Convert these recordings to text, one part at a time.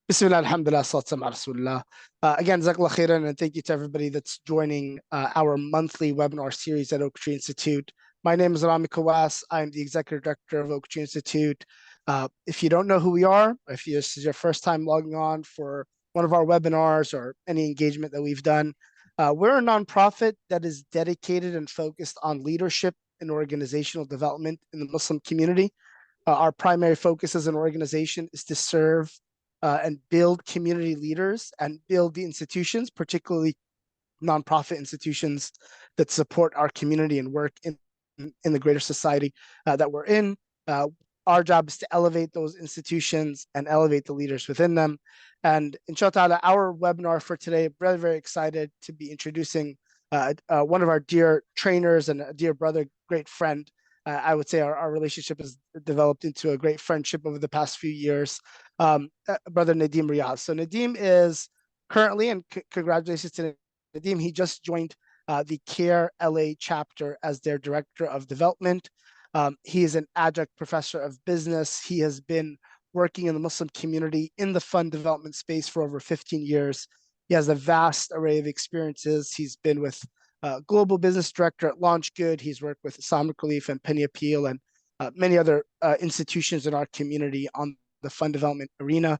Bismillah, alhamdulillah, salatu ala rasulullah. Again, Jazakallah khairan, and thank you to everybody that's joining our monthly webinar series at Oak Tree Institute. My name is Rami Kawas. I'm the Executive Director of Oak Tree Institute. If you don't know who we are, if this is your first time logging on for one of our webinars or any engagement that we've done, we're a nonprofit that is dedicated and focused on leadership and organizational development in the Muslim community. Our primary focus as an organization is to serve and build community leaders and build the institutions, particularly nonprofit institutions that support our community and work in the greater society that we're in. Our job is to elevate those institutions and elevate the leaders within them. And inshallah, our webinar for today, very, very excited to be introducing one of our dear trainers and a dear brother, great friend. I would say our relationship has developed into a great friendship over the past few years. Brother Nadeem Riaz. So Nadeem is currently, and congratulations to Nadeem, he just joined the CARE LA chapter as their Director of Development. He is an adjunct professor of business. He has been working in the Muslim community in the fund development space for over 15 years. He has a vast array of experiences. He's been with Global Business Director at LaunchGood. He's worked with Islamic Relief and Penny Appeal and many other institutions in our community on the fund development arena.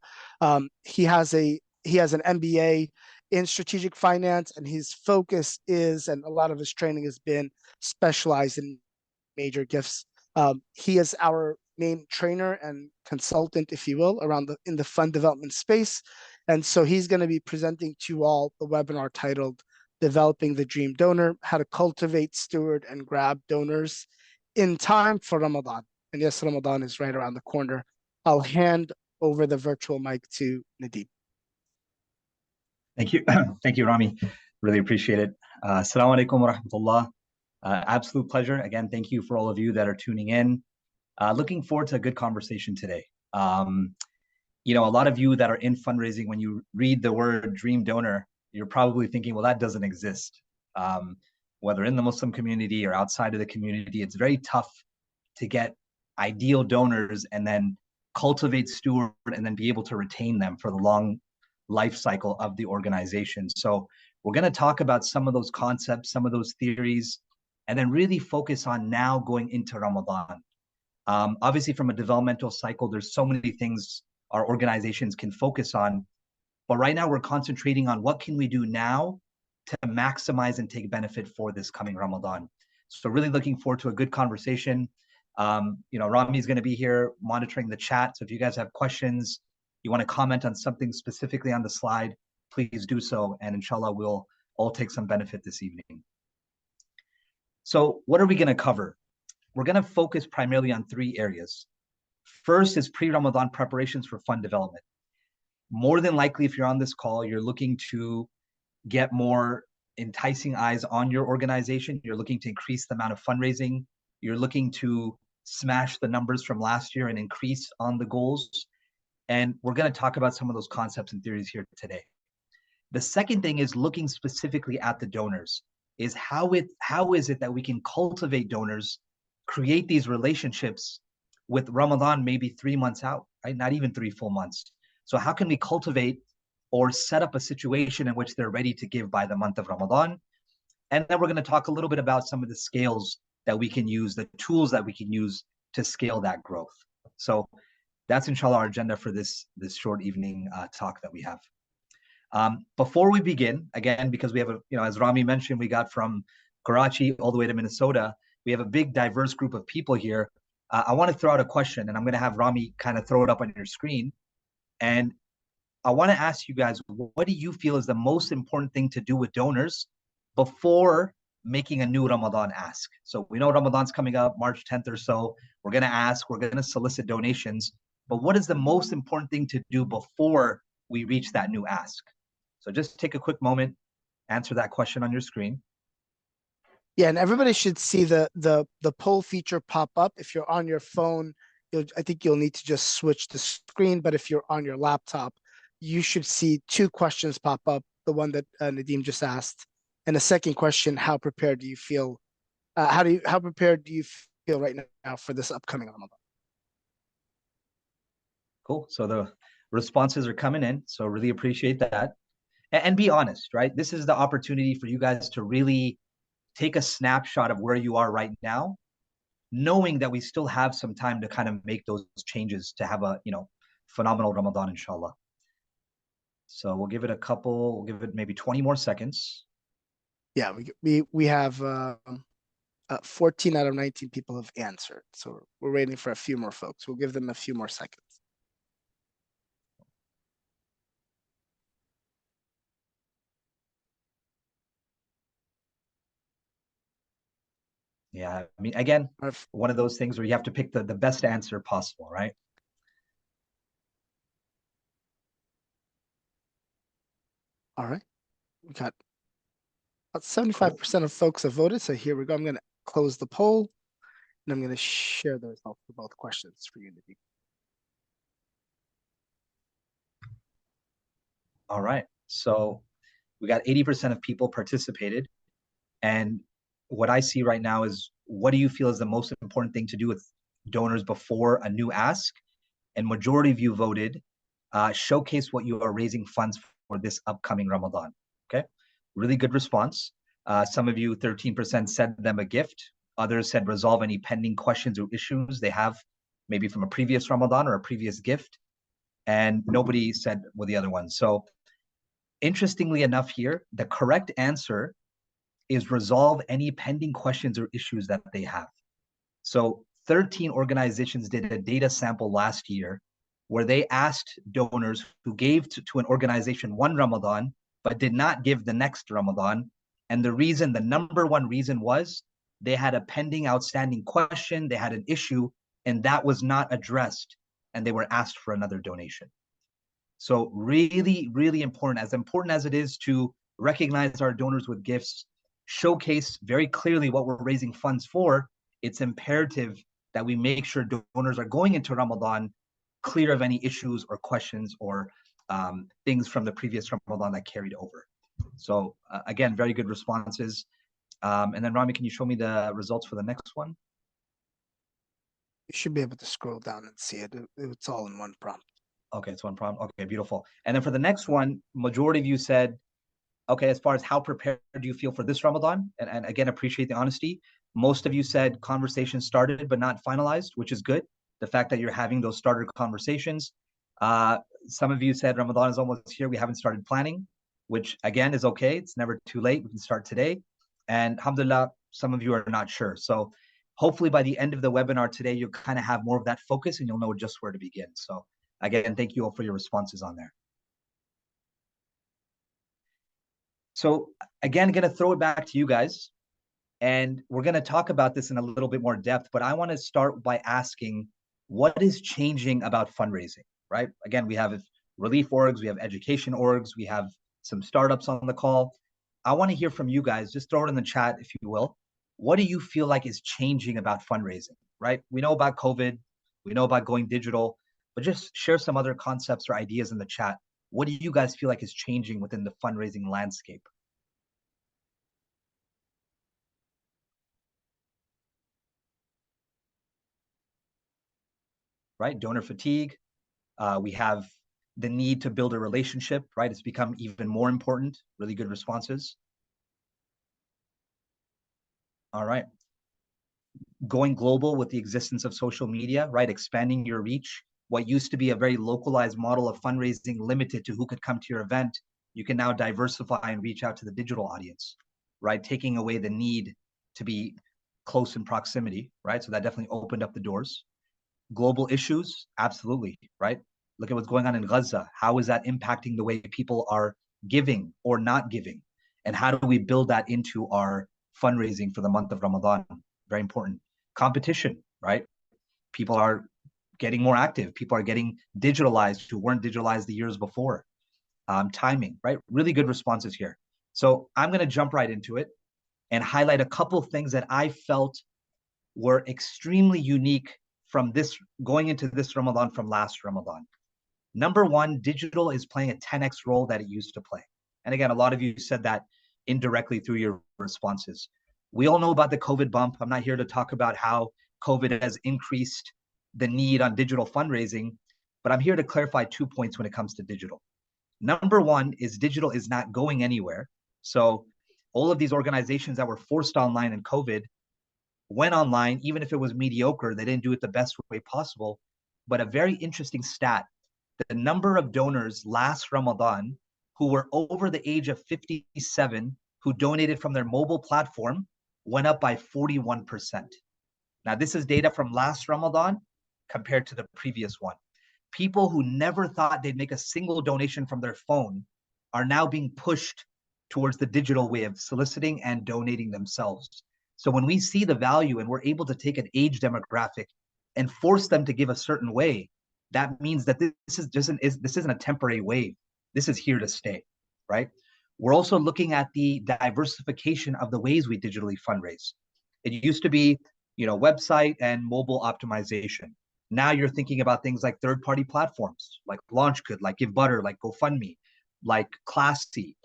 He has an MBA in strategic finance, and his focus is, and a lot of his training has been specialized in major gifts. He is our main trainer and consultant, if you will, in the fund development space. And so he's going to be presenting to you all the webinar titled Developing the Dream Donor, How to Cultivate, Steward, and Grab Donors in Time for Ramadan. And yes, Ramadan is right around the corner. I'll hand over the virtual mic to Nadeem. Thank you. Thank you, Rami. Really appreciate it. Assalamu alaikum wa rahmatullah. Absolute pleasure. Again, thank you for all of you that are tuning in. Looking forward to a good conversation today. A lot of you that are in fundraising, when you read the word dream donor, you're probably thinking, well, that doesn't exist. Whether in the Muslim community or outside of the community, it's very tough to get ideal donors and then cultivate, steward, and then be able to retain them for the long life cycle of the organization. So we're going to talk about some of those concepts, some of those theories, and then really focus on now going into Ramadan. Obviously, from a developmental cycle, there's so many things our organizations can focus on. But right now, we're concentrating on what can we do now to maximize and take benefit for this coming Ramadan. So really looking forward to a good conversation. Rami is going to be here monitoring the chat. So if you guys have questions, you want to comment on something specifically on the slide, please do so. And inshallah, we'll all take some benefit this evening. So what are we going to cover? We're going to focus primarily on three areas. First is pre-Ramadan preparations for fund development. More than likely, if you're on this call, you're looking to get more enticing eyes on your organization. You're looking to increase the amount of fundraising. You're looking to smash the numbers from last year and increase on the goals. And we're going to talk about some of those concepts and theories here today. The second thing is looking specifically at the donors, is how is it that we can cultivate donors, create these relationships with Ramadan maybe 3 months out, right? Not even 3 full months. So how can we cultivate or set up a situation in which they're ready to give by the month of Ramadan? And then we're going to talk a little bit about some of the scales that we can use, the tools that we can use to scale that growth. So that's inshallah our agenda for this short evening talk that we have. Before we begin, again, because we have as Rami mentioned, we got from Karachi all the way to Minnesota. We have a big diverse group of people here. I want to throw out a question, and I'm going to have Rami kind of throw it up on your screen. And I want to ask you guys, what do you feel is the most important thing to do with donors before making a new Ramadan ask? So we know Ramadan's coming up, March 10th or so. We're going to ask, we're going to solicit donations. But what is the most important thing to do before we reach that new ask? So just take a quick moment, answer that question on your screen. Yeah, and everybody should see the poll feature pop up. If you're on your phone, I think you'll need to just switch the screen. But if you're on your laptop, you should see 2 questions pop up. The one that Nadeem just asked, and the second question: how prepared do you feel? How prepared do you feel right now for this upcoming Ramadan? Cool. So Responses are coming in, so really appreciate that. And be honest, right? This is the opportunity for you guys to really take a snapshot of where you are right now, knowing that we still have some time to kind of make those changes to have a, phenomenal Ramadan, inshallah. So we'll give it we'll give it maybe 20 more seconds. Yeah, we have 14 out of 19 people have answered. So we're waiting for a few more folks. We'll give them a few more seconds. Yeah, I mean, again, one of those things where you have to pick the best answer possible, right? All right. We got about 75% of folks have voted. So here we go. I'm going to close the poll and I'm going to share the results for both questions for you, Nadeem. All right. So we got 80% of people participated. And what I see right now is, what do you feel is the most important thing to do with donors before a new ask? And majority of you voted, showcase what you are raising funds for this upcoming Ramadan. Okay, really good response. Some of you, 13%, sent them a gift. Others said resolve any pending questions or issues they have, maybe from a previous Ramadan or a previous gift. And nobody said what the other ones. So interestingly enough here, the correct answer is resolve any pending questions or issues that they have. So 13 organizations did a data sample last year where they asked donors who gave to an organization one Ramadan, but did not give the next Ramadan. And the number one reason was they had a pending outstanding question, they had an issue, and that was not addressed, and they were asked for another donation. So really, really important as it is to recognize our donors with gifts, showcase very clearly what we're raising funds for, it's imperative that we make sure donors are going into Ramadan clear of any issues or questions or things from the previous Ramadan that carried over. So again, very good responses. And then Rami, can you show me the results for the next one? You should be able to scroll down and see it. It's all in one prompt. Okay, it's one prompt. Okay, beautiful. And then for the next one, majority of you said, okay, as far as how prepared do you feel for this Ramadan? And again, appreciate the honesty. Most of you said conversations started but not finalized, which is good. The fact that you're having those starter conversations. Some of you said Ramadan is almost here. We haven't started planning, which again is okay. It's never too late. We can start today. And alhamdulillah, some of you are not sure. So hopefully by the end of the webinar today, you'll kind of have more of that focus and you'll know just where to begin. So again, thank you all for your responses on there. So again, going to throw it back to you guys. And we're going to talk about this in a little bit more depth, but I want to start by asking, what is changing about fundraising, right? Again, we have relief orgs, we have education orgs, we have some startups on the call. I want to hear from you guys. Just throw it in the chat, if you will. What do you feel like is changing about fundraising, right? We know about COVID, we know about going digital, but just share some other concepts or ideas in the chat. What do you guys feel like is changing within the fundraising landscape? Right? Donor fatigue. We have the need to build a relationship, right? It's become even more important. Really good responses. All right. Going global with the existence of social media, right? Expanding your reach. What used to be a very localized model of fundraising limited to who could come to your event, you can now diversify and reach out to the digital audience, right? Taking away the need to be close in proximity, right? So that definitely opened up the doors. Global issues, absolutely, right? Look at what's going on in Gaza. How is that impacting the way people are giving or not giving? And how do we build that into our fundraising for the month of Ramadan? Very important. Competition, right? People are getting more active. People are getting digitalized who weren't digitalized the years before. Timing, right? Really good responses here. So I'm going to jump right into it and highlight a couple of things that I felt were extremely unique from this going into this Ramadan from last Ramadan. Number one, digital is playing a 10x role that it used to play. And again, a lot of you said that indirectly through your responses. We all know about the COVID bump. I'm not here to talk about how COVID has increased the need on digital fundraising, But I'm here to clarify 2 points when it comes to digital. Number one is digital is not going anywhere. So all of these organizations that were forced online in COVID went online, even if it was mediocre, they didn't do it the best way possible. But a very interesting stat, the number of donors last Ramadan who were over the age of 57 who donated from their mobile platform went up by 41%. Now, this is data from last Ramadan compared to the previous one. People who never thought they'd make a single donation from their phone are now being pushed towards the digital way of soliciting and donating themselves. So when we see the value and we're able to take an age demographic and force them to give a certain way, that means that this isn't a temporary wave. This is here to stay, right? We're also looking at the diversification of the ways we digitally fundraise. It used to be, website and mobile optimization. Now you're thinking about things like third-party platforms, like LaunchGood, like GiveButter, like GoFundMe, like Classy.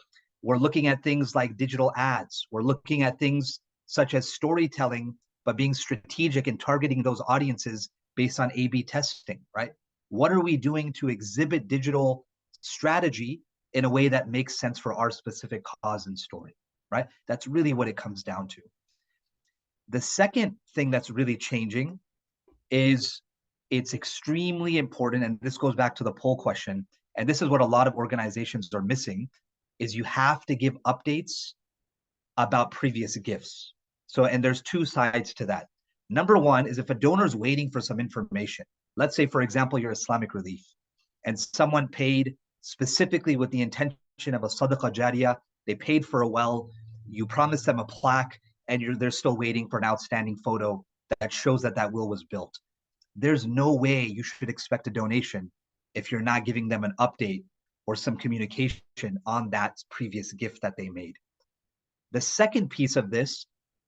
We're looking at things like digital ads. We're looking at things such as storytelling, but being strategic and targeting those audiences based on A/B testing, right? What are we doing to exhibit digital strategy in a way that makes sense for our specific cause and story, right? That's really what it comes down to. The second thing that's really changing is it's extremely important, and this goes back to the poll question, and this is what a lot of organizations are missing, is you have to give updates about previous gifts. So, and there's two sides to that. Number one is if a donor is waiting for some information, let's say, for example, you're Islamic Relief, and someone paid specifically with the intention of a sadaqah jariyah, they paid for a well, you promised them a plaque, and they're still waiting for an outstanding photo that shows that that will was built. There's no way you should expect a donation if you're not giving them an update or some communication on that previous gift that they made. The second piece of this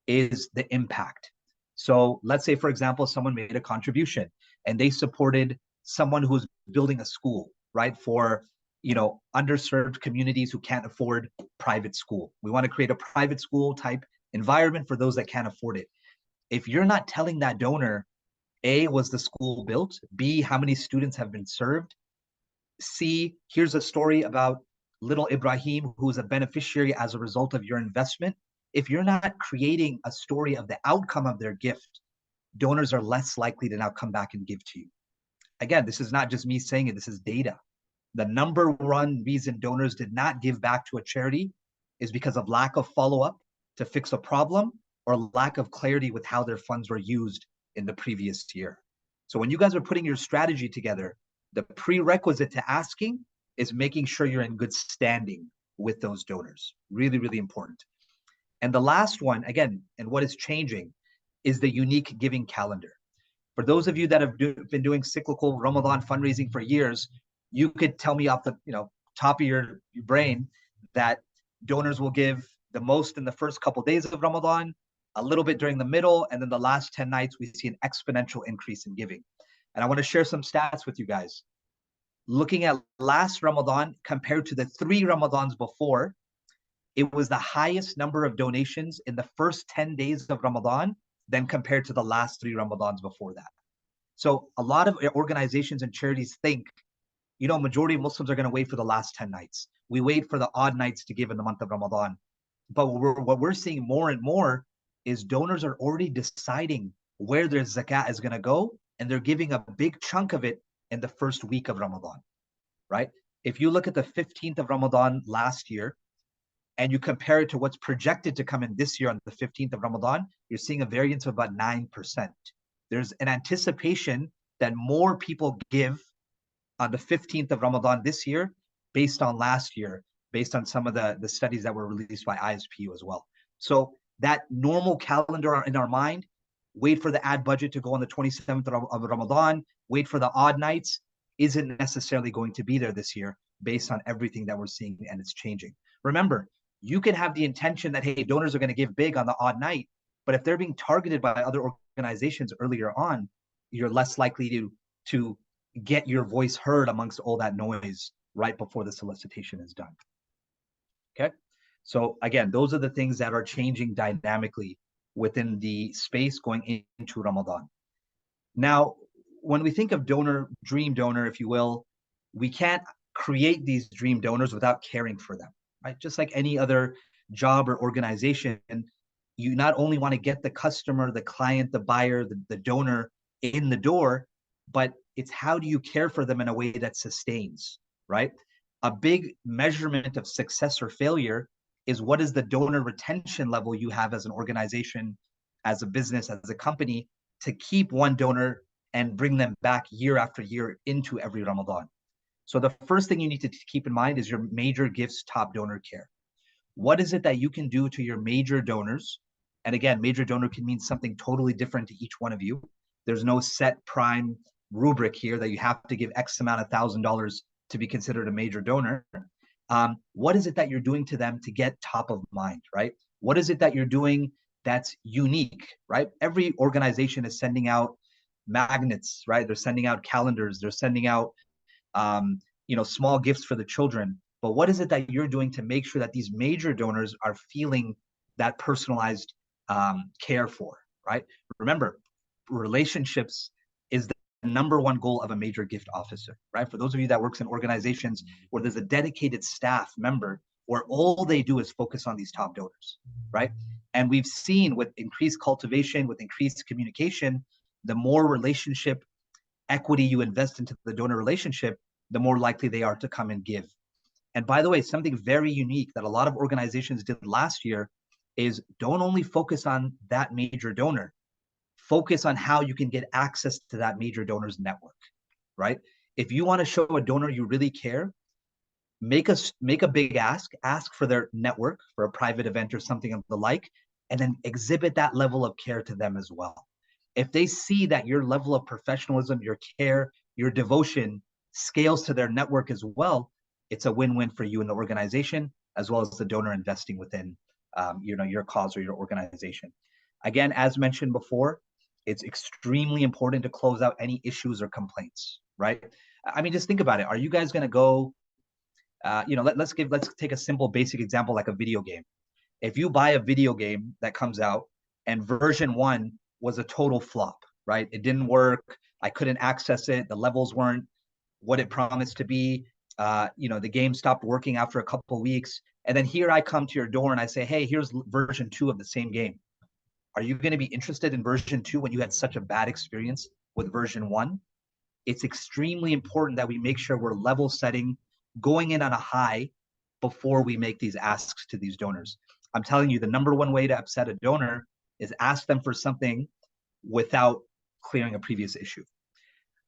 is the impact. So let's say, for example, someone made a contribution and they supported someone who's building a school, right? For, underserved communities who can't afford private school. We want to create a private school type environment for those that can't afford it. If you're not telling that donor, A, was the school built? B, how many students have been served? C, here's a story about little Ibrahim who's a beneficiary as a result of your investment. If you're not creating a story of the outcome of their gift, donors are less likely to now come back and give to you. Again, this is not just me saying it, this is data. The number one reason donors did not give back to a charity is because of lack of follow-up to fix a problem or lack of clarity with how their funds were used in the previous year. So when you guys are putting your strategy together, the prerequisite to asking is making sure you're in good standing with those donors. Really, really important. And the last one, again, and what is changing is the unique giving calendar. For those of you that have been doing cyclical Ramadan fundraising for years, you could tell me off the top of your brain that donors will give the most in the first couple of days of Ramadan, a little bit during the middle, and then the last 10 nights, we see an exponential increase in giving. And I want to share some stats with you guys. Looking at last Ramadan compared to the 3 Ramadans before, it was the highest number of donations in the first 10 days of Ramadan than compared to the last 3 Ramadans before that. So a lot of organizations and charities think, majority of Muslims are going to wait for the last 10 nights. We wait for the odd nights to give in the month of Ramadan. But what we're seeing more and more is donors are already deciding where their zakat is going to go, and they're giving a big chunk of it in the first week of Ramadan, right? If you look at the 15th of Ramadan last year, and you compare it to what's projected to come in this year on the 15th of Ramadan, you're seeing a variance of about 9%. There's an anticipation that more people give on the 15th of Ramadan this year based on last year, based on some of the studies that were released by ISPU as well. So that normal calendar in our mind, wait for the ad budget to go on the 27th of Ramadan, wait for the odd nights, isn't necessarily going to be there this year based on everything that we're seeing, and it's changing. Remember, you can have the intention that, hey, donors are going to give big on the odd night, but if they're being targeted by other organizations earlier on, you're less likely to get your voice heard amongst all that noise right before the solicitation is done. Okay? So again, those are the things that are changing dynamically within the space going into Ramadan. Now, when we think of dream donor, if you will, we can't create these dream donors without caring for them, right? Just like any other job or organization, you not only want to get the customer, the client, the buyer, the donor in the door, but it's how do you care for them in a way that sustains, right? A big measurement of success or failure is what is the donor retention level you have as an organization, as a business, as a company, to keep one donor and bring them back year after year into every Ramadan. So the first thing you need to keep in mind is your major gifts top donor care. What is it that you can do to your major donors? And again, major donor can mean something totally different to each one of you. There's no set prime rubric here that you have to give X amount of $1,000 to be considered a major donor. What is it that you're doing to them to get top of mind, right? What is it that you're doing that's unique, right? Every organization is sending out magnets, right? They're sending out calendars. They're sending out, small gifts for the children. But what is it that you're doing to make sure that these major donors are feeling that personalized care for, right? Remember, relationships is the number one goal of a major gift officer, right? For those of you that works in organizations where there's a dedicated staff member where all they do is focus on these top donors, right? And we've seen with increased cultivation, with increased communication, the more relationship equity you invest into the donor relationship, the more likely they are to come and give. And by the way, something very unique that a lot of organizations did last year is don't only focus on that major donor, focus on how you can get access to that major donor's network, right? If you want to show a donor you really care, make a big ask for their network for a private event or something of the like, and then exhibit that level of care to them as well. If they see that your level of professionalism, your care, your devotion scales to their network as well, it's a win-win for you and the organization, as well as the donor investing within your cause or your organization. Again, as mentioned before, it's extremely important to close out any issues or complaints, right? I mean, just think about it. Are you guys going to go, let's take a simple basic example like a video game. If you buy a video game that comes out and version 1 was a total flop, right? It didn't work. I couldn't access it. The levels weren't what it promised to be. The game stopped working after a couple of weeks. And then here I come to your door and I say, hey, here's version 2 of the same game. Are you going to be interested in version 2 when you had such a bad experience with version 1? It's extremely important that we make sure we're level setting, going in on a high before we make these asks to these donors. I'm telling you, the number one way to upset a donor is ask them for something without clearing a previous issue.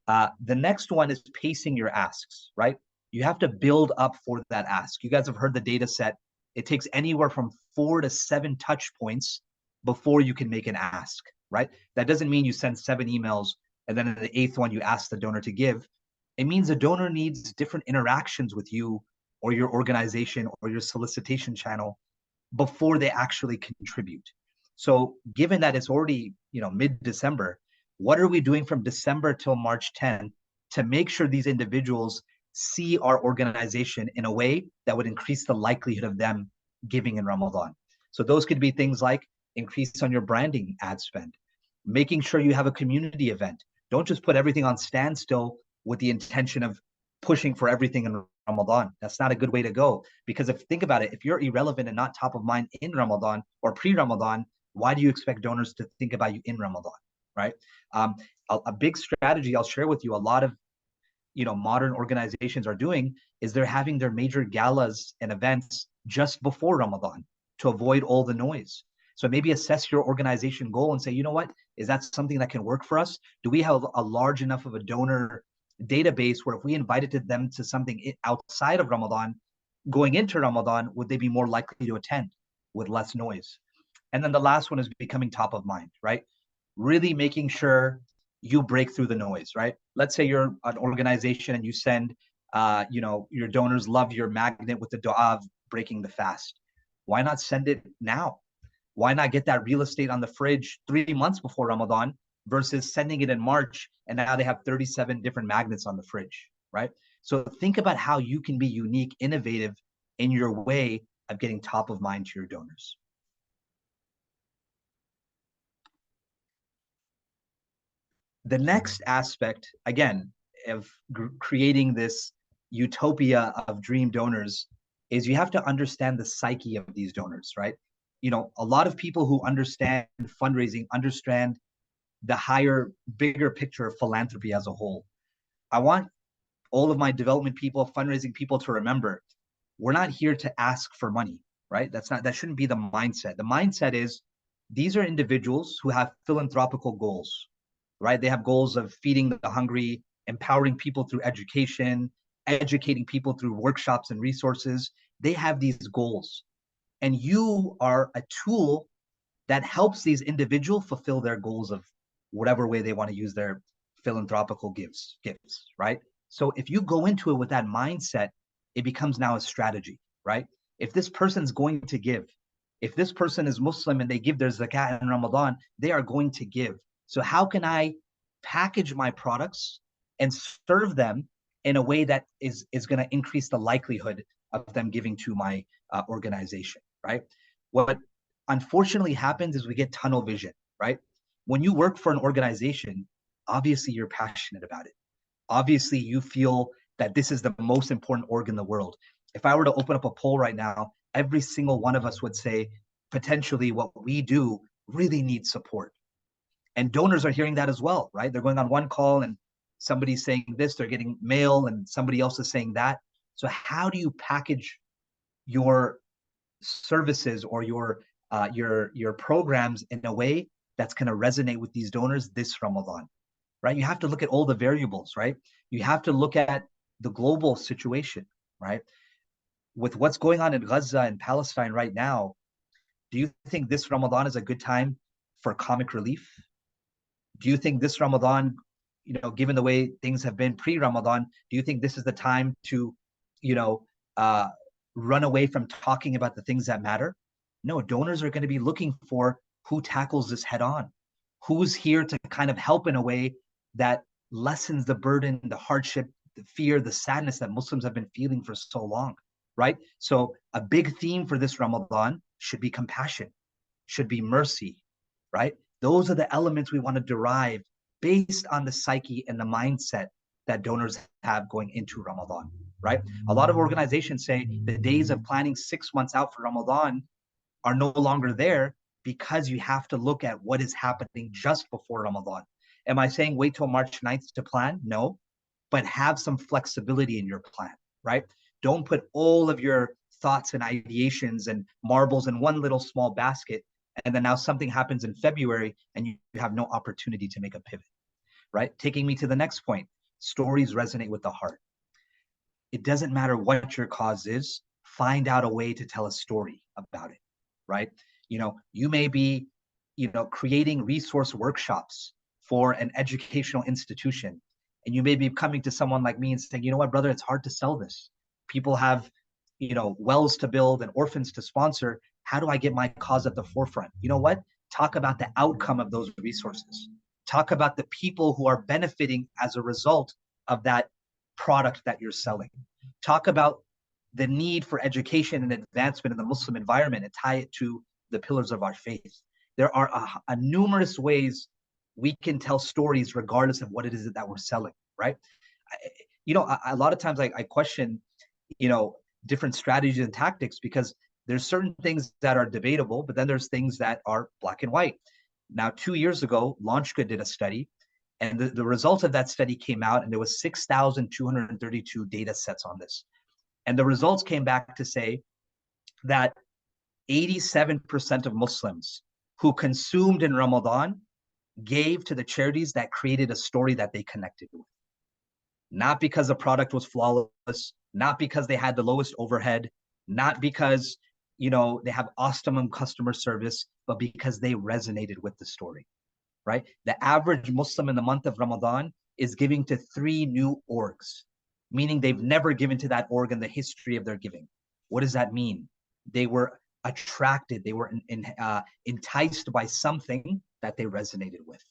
The next one is pacing your asks, right? You have to build up for that ask. You guys have heard the data set. It takes anywhere from 4 to 7 touch points before you can make an ask, right? That doesn't mean you send 7 emails and then in the 8th one you ask the donor to give. It means the donor needs different interactions with you or your organization or your solicitation channel before they actually contribute. So given that it's already, mid-December, what are we doing from December till March 10 to make sure these individuals see our organization in a way that would increase the likelihood of them giving in Ramadan? So those could be things like increase on your branding ad spend, making sure you have a community event. Don't just put everything on standstill with the intention of pushing for everything in Ramadan. That's not a good way to go. Because think about it, if you're irrelevant and not top of mind in Ramadan or pre-Ramadan, why do you expect donors to think about you in Ramadan, right? A big strategy I'll share with you, a lot of modern organizations are doing is they're having their major galas and events just before Ramadan to avoid all the noise. So maybe assess your organization goal and say, you know what, is that something that can work for us? Do we have a large enough of a donor database where if we invited them to something outside of Ramadan, going into Ramadan, would they be more likely to attend with less noise? And then the last one is becoming top of mind, right? Really making sure you break through the noise, right? Let's say you're an organization and you send, your donors love your magnet with the dua of breaking the fast. Why not send it now? Why not get that real estate on the fridge 3 months before Ramadan versus sending it in March and now they have 37 different magnets on the fridge, right? So think about how you can be unique, innovative in your way of getting top of mind to your donors. The next aspect, again, of creating this utopia of dream donors is you have to understand the psyche of these donors, right? You know, a lot of people who understand fundraising understand the higher, bigger picture of philanthropy as a whole. I want all of my development people, fundraising people to remember, we're not here to ask for money, right? That shouldn't be the mindset. The mindset is these are individuals who have philanthropical goals, right? They have goals of feeding the hungry, empowering people through education, educating people through workshops and resources. They have these goals. And you are a tool that helps these individuals fulfill their goals of whatever way they want to use their philanthropical gifts, right? So if you go into it with that mindset, it becomes now a strategy, right? If this person's going to give, if this person is Muslim and they give their zakat in Ramadan, they are going to give. So how can I package my products and serve them in a way that is going to increase the likelihood of them giving to my organization, right? What unfortunately happens is we get tunnel vision, right? When you work for an organization, obviously you're passionate about it. Obviously you feel that this is the most important org in the world. If I were to open up a poll right now, every single one of us would say potentially what we do really needs support. And donors are hearing that as well, right? They're going on one call and somebody's saying this, they're getting mail and somebody else is saying that. So how do you package your services or your programs in a way that's going to resonate with these donors this Ramadan, right? You have to look at all the variables, right? You have to look at the global situation, right? With what's going on in Gaza and Palestine right now, do you think this Ramadan is a good time for comic relief? Do you think this Ramadan, you know, given the way things have been pre-Ramadan, do you think this is the time to, you know, run away from talking about the things that matter? No, donors are going to be looking for who tackles this head on, who's here to kind of help in a way that lessens the burden, the hardship, the fear, the sadness that Muslims have been feeling for so long, right? So a big theme for this Ramadan should be compassion, should be mercy, right? Those are the elements we want to derive based on the psyche and the mindset that donors have going into Ramadan, right? A lot of organizations say the days of planning 6 months out for Ramadan are no longer there because you have to look at what is happening just before Ramadan. Am I saying wait till March 9th to plan? No, but have some flexibility in your plan, right? Don't put all of your thoughts and ideations and marbles in one little small basket. And then now something happens in February and you have no opportunity to make a pivot, right? Taking me to the next point, stories resonate with the heart. It doesn't matter what your cause is, find out a way to tell a story about it, right? You know, you may be, you know, creating resource workshops for an educational institution. And you may be coming to someone like me and saying, you know what, brother, it's hard to sell this. People have, you know, wells to build and orphans to sponsor. How do I get my cause at the forefront? You know what? Talk about the outcome of those resources. Talk about the people who are benefiting as a result of that product that you're selling. Talk about the need for education and advancement in the Muslim environment and tie it to the pillars of our faith. There are a numerous ways we can tell stories regardless of what it is that we're selling, right? You know, a lot of times I question, you know, different strategies and tactics because there's certain things that are debatable, but then there's things that are black and white. Now, 2 years ago, LaunchGood did a study, and the results of that study came out, and there was 6,232 data sets on this. And the results came back to say that 87% of Muslims who consumed in Ramadan gave to the charities that created a story that they connected with. Not because the product was flawless, not because they had the lowest overhead, not because, you know, they have awesome customer service, but because they resonated with the story, right? The average Muslim in the month of Ramadan is giving to 3 new orgs, meaning they've never given to that org in the history of their giving. What does that mean? They were attracted, they were enticed by something that they resonated with.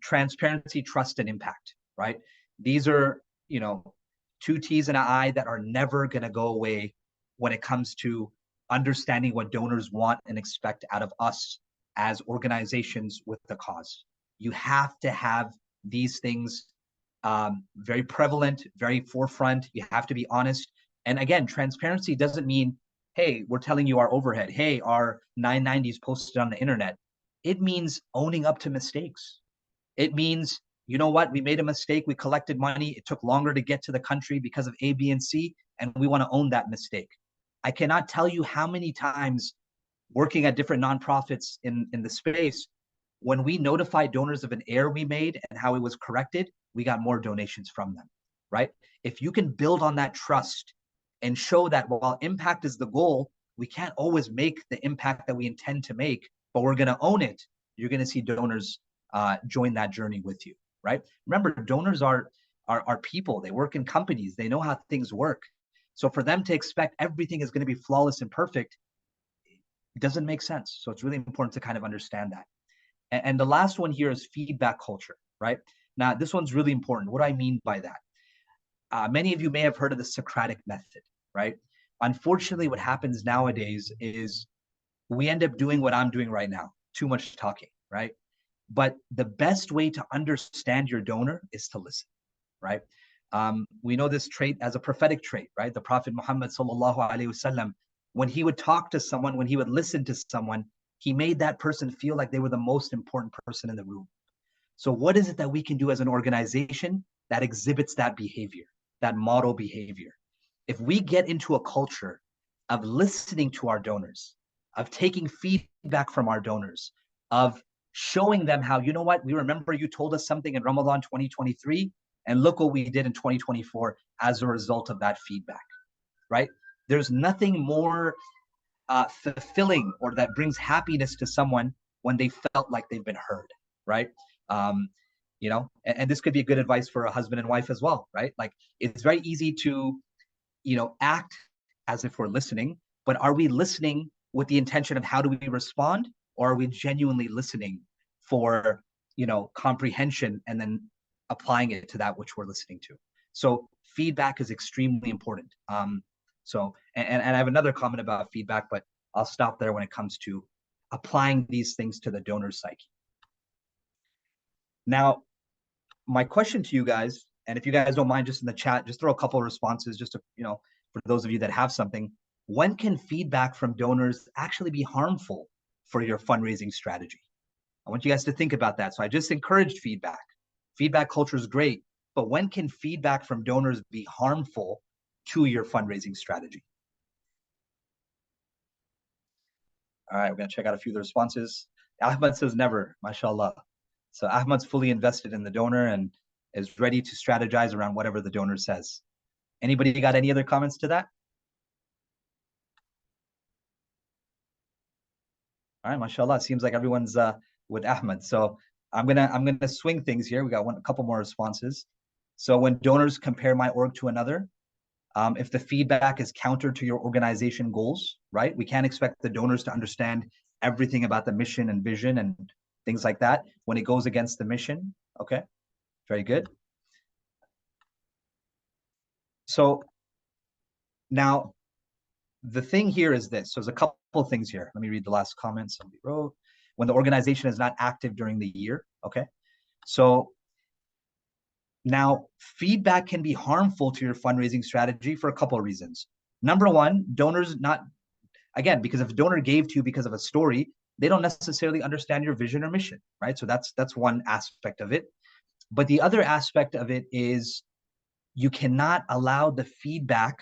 Transparency, trust, and impact, right? These are, you know, 2 T's and an I that are never going to go away when it comes to understanding what donors want and expect out of us as organizations with the cause. You have to have these things very prevalent, very forefront. You have to be honest. And again, transparency doesn't mean, hey, we're telling you our overhead. Hey, our 990s posted on the internet. It means owning up to mistakes. It means, you know what, we made a mistake. We collected money. It took longer to get to the country because of A, B, and C, and we want to own that mistake. I cannot tell you how many times working at different nonprofits in the space, when we notified donors of an error we made and how it was corrected, we got more donations from them, right? If you can build on that trust and show that while impact is the goal, we can't always make the impact that we intend to make, but we're going to own it, you're going to see donors join that journey with you, right? Remember, donors are people. They work in companies. They know how things work. So for them to expect everything is going to be flawless and perfect, it doesn't make sense. So it's really important to kind of understand that. And the last one here is feedback culture, right? Now, this one's really important. What do I mean by that? Many of you may have heard of the Socratic method, right? Unfortunately, what happens nowadays is we end up doing what I'm doing right now, too much talking, right? But the best way to understand your donor is to listen, right? We know this trait as a prophetic trait, right? The Prophet Muhammad sallallahu alaihi wasallam, when he would talk to someone, when he would listen to someone, he made that person feel like they were the most important person in the room. So what is it that we can do as an organization that exhibits that behavior, that model behavior? If we get into a culture of listening to our donors, of taking feedback from our donors, of showing them how, you know what, we remember you told us something in Ramadan 2023, and look what we did in 2024 as a result of that feedback, right? There's nothing more fulfilling or that brings happiness to someone when they felt like they've been heard, right? You know, and this could be a good advice for a husband and wife as well, right? Like, it's very easy to, you know, act as if we're listening, but are we listening with the intention of how do we respond, or are we genuinely listening for, you know, comprehension and then applying it to that which we're listening to? So feedback is extremely important. And I have another comment about feedback, but I'll stop there when it comes to applying these things to the donor psyche. Now, my question to you guys, and if you guys don't mind, just in the chat, just throw a couple of responses, just to, you know, for those of you that have something. When can feedback from donors actually be harmful for your fundraising strategy? I want you guys to think about that. So I just encouraged feedback. Feedback culture is great, but when can feedback from donors be harmful to your fundraising strategy? All right, we're going to check out a few of the responses. Ahmad says never, mashallah. So Ahmad's fully invested in the donor and is ready to strategize around whatever the donor says. Anybody got any other comments to that? All right, mashallah. It seems like everyone's with Ahmad. So I'm gonna swing things here. We got a couple more responses. So when donors compare my org to another, if the feedback is counter to your organization goals, right? We can't expect the donors to understand everything about the mission and vision and things like that when it goes against the mission. Okay, very good. So now the thing here is this. So there's a couple of things here. Let me read the last comment somebody wrote. When the organization is not active during the year. Okay, so now feedback can be harmful to your fundraising strategy for a couple of reasons. Number one, donors not, again, because if a donor gave to you because of a story, they don't necessarily understand your vision or mission, right? So that's one aspect of it. But the other aspect of it is you cannot allow the feedback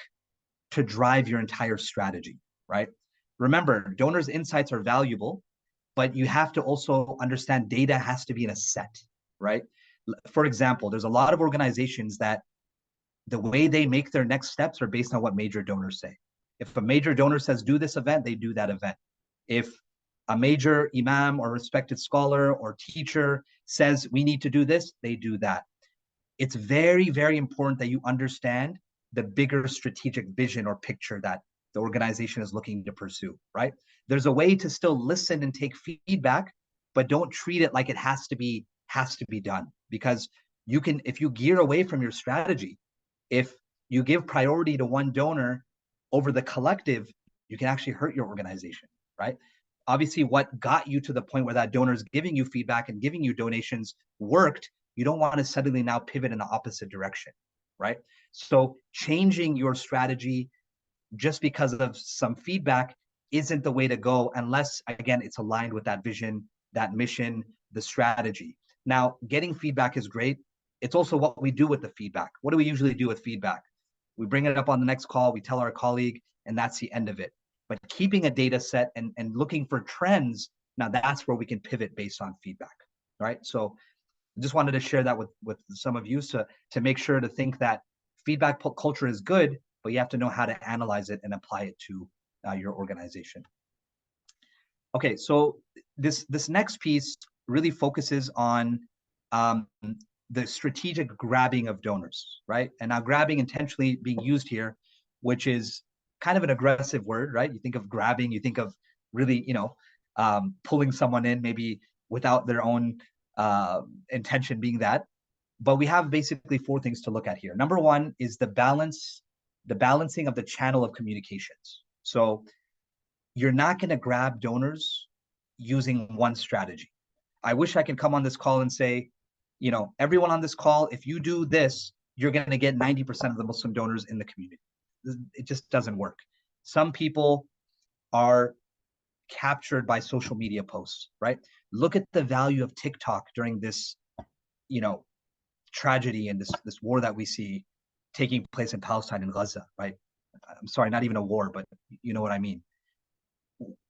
to drive your entire strategy, right? Remember, donors' insights are valuable, but you have to also understand data has to be in a set, right? For example, there's a lot of organizations that the way they make their next steps are based on what major donors say. If a major donor says do this event, they do that event. If a major imam or respected scholar or teacher says we need to do this, they do that. It's very, very important that you understand the bigger strategic vision or picture that the organization is looking to pursue, right? There's a way to still listen and take feedback, but don't treat it like it has to be done. Because you can, if you gear away from your strategy, if you give priority to one donor over the collective, you can actually hurt your organization, right? obviously what got you to the point where that donor is giving you feedback and giving you donations worked. You don't want to suddenly now pivot in the opposite direction, right? So changing your strategy just because of some feedback isn't the way to go unless, again, it's aligned with that vision, that mission, the strategy. Now, getting feedback is great. It's also what we do with the feedback. What do we usually do with feedback? We bring it up on the next call, we tell our colleague, and that's the end of it. But keeping a data set and looking for trends, now that's where we can pivot based on feedback, right? So just wanted to share that with some of you to make sure to think that feedback culture is good, but you have to know how to analyze it and apply it to your organization. Okay, so this next piece really focuses on the strategic grabbing of donors, right? And now grabbing intentionally being used here, which is kind of an aggressive word, right? You think of grabbing, you think of really, pulling someone in maybe without their own intention being that. But we have basically 4 things to look at here. Number 1 is the balancing of the channel of communications. So you're not going to grab donors using one strategy. I wish I could come on this call and say, everyone on this call, if you do this, you're going to get 90% of the Muslim donors in the community. It just doesn't work. Some people are captured by social media posts, right? Look at the value of TikTok during this, tragedy and this war that we see taking place in Palestine and Gaza, right? I'm sorry, not even a war, but you know what I mean.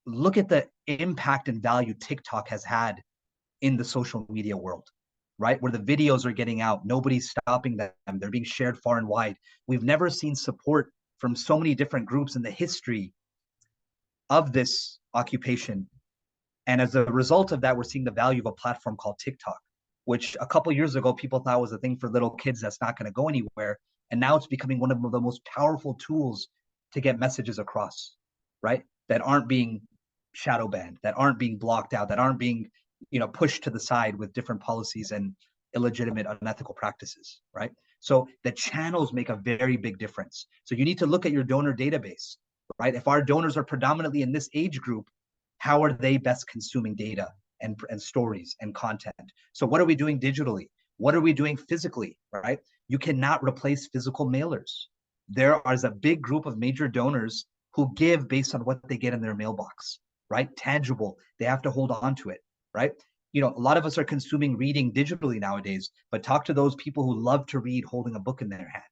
Look at the impact and value TikTok has had in the social media world, right? Where the videos are getting out, nobody's stopping them. They're being shared far and wide. We've never seen support from so many different groups in the history of this occupation. And as a result of that, we're seeing the value of a platform called TikTok, which a couple of years ago, people thought was a thing for little kids that's not going to go anywhere. And now it's becoming one of the most powerful tools to get messages across, right? That aren't being shadow banned, that aren't being blocked out, that aren't being, pushed to the side with different policies and illegitimate, unethical practices, right? So the channels make a very big difference. So you need to look at your donor database, right? If our donors are predominantly in this age group, how are they best consuming data and stories and content? So what are we doing digitally? What are we doing physically, right? You cannot replace physical mailers. There is a big group of major donors who give based on what they get in their mailbox, right? Tangible. They have to hold on to it, right? A lot of us are consuming reading digitally nowadays, but talk to those people who love to read holding a book in their hand,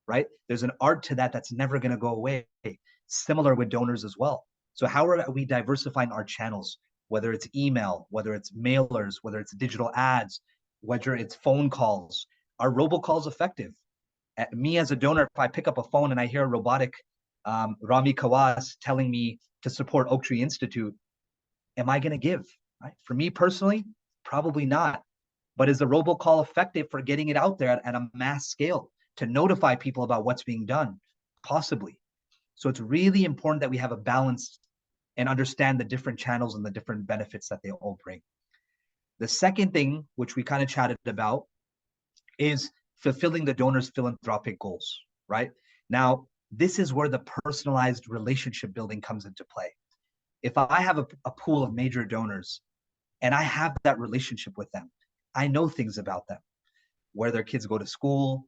right? There's an art to that that's never going to go away. Similar with donors as well. So how are we diversifying our channels, whether it's email, whether it's mailers, whether it's digital ads, whether it's phone calls? Are robocalls effective? Me as a donor, if I pick up a phone and I hear a robotic Rami Kawas telling me to support Oak Tree Institute, am I going to give? Right? For me personally, probably not. But is the robocall effective for getting it out there at a mass scale to notify people about what's being done? Possibly. So it's really important that we have a balance and understand the different channels and the different benefits that they all bring. The second thing, which we kind of chatted about, is fulfilling the donor's philanthropic goals, right? Now, this is where the personalized relationship building comes into play. If I have a pool of major donors and I have that relationship with them, I know things about them, where their kids go to school,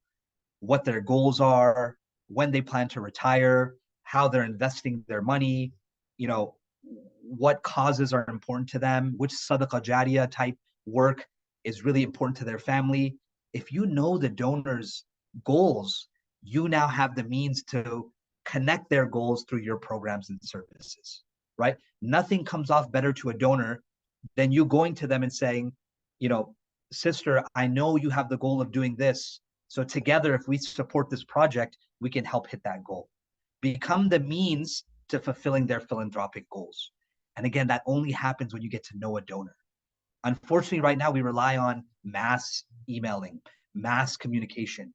what their goals are, when they plan to retire, how they're investing their money, what causes are important to them, which sadaqah jariyah type work is really important to their family. If you know the donor's goals, you now have the means to connect their goals through your programs and services, right? Nothing comes off better to a donor than you going to them and saying, sister, I know you have the goal of doing this. So together, if we support this project, we can help hit that goal. Become the means to fulfilling their philanthropic goals. And again, that only happens when you get to know a donor. Unfortunately, right now, we rely on mass emailing, mass communication.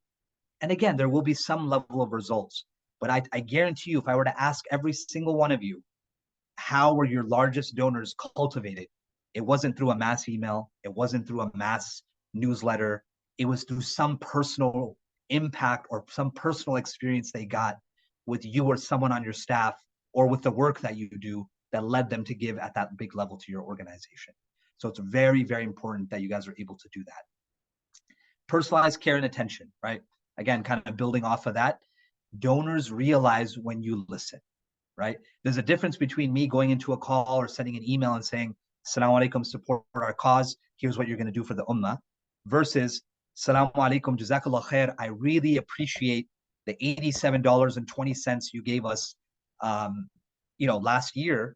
And again, there will be some level of results. But I guarantee you, if I were to ask every single one of you, how were your largest donors cultivated? It wasn't through a mass email. It wasn't through a mass newsletter. It was through some personal impact or some personal experience they got with you or someone on your staff or with the work that you do that led them to give at that big level to your organization. So it's very, very important that you guys are able to do that. Personalized care and attention, right? Again, kind of building off of that, donors realize when you listen, right? There's a difference between me going into a call or sending an email and saying, Assalamu alaikum, support our cause. Here's what you're going to do for the ummah, versus Assalamu alaikum, jazakallah khair. I really appreciate the $87.20 you gave us, last year.